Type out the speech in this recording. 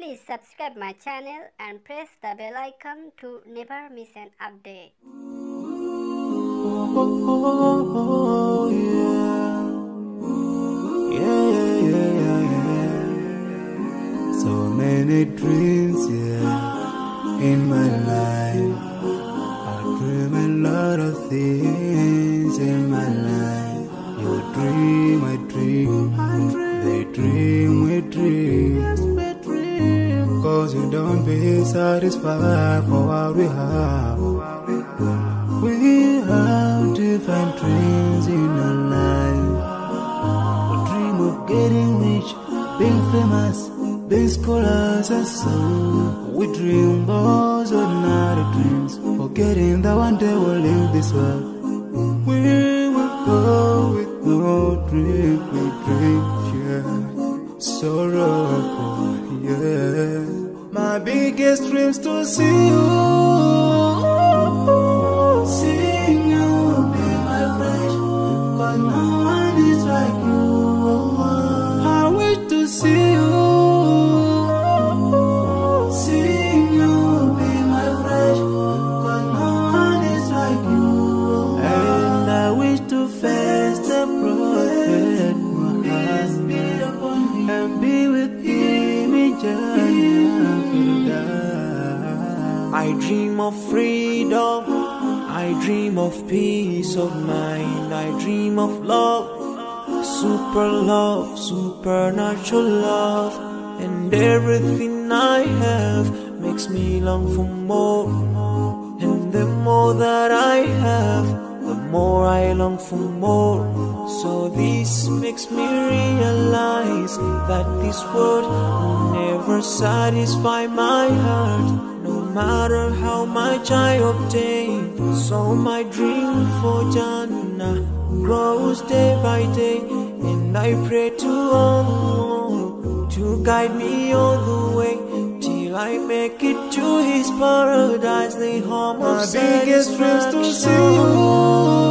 Please subscribe my channel and press the bell icon to never miss an update. Oh, yeah. So many dreams, in my life. I dream a lot of things in my life. You dream, I dream. They dream, we dream. Cause you don't be satisfied for what we have. We have different dreams in our life. We dream of getting rich, being famous, being scholars and so. We dream those ordinary dreams, forgetting that one day we'll leave this world. We will go with no dream, we dream, sorrowful, My biggest dreams to see you, seeing you be my friend, but no one is like you. I wish to see you, seeing you be my friend, but no one is like you. And I wish to face the prophet Muhammad and be with him in Jannah. I dream of freedom, I dream of peace of mind, I dream of love, supernatural love, and everything I have makes me long for more. And the more that I have, the more I long for more. So this makes me realize that this world will never satisfy my heart, no matter how much I obtain. So my dream for Jannah grows day by day, and I pray to Allah to guide me all the way till I make it to His paradise. The home of my biggest dreams to see you.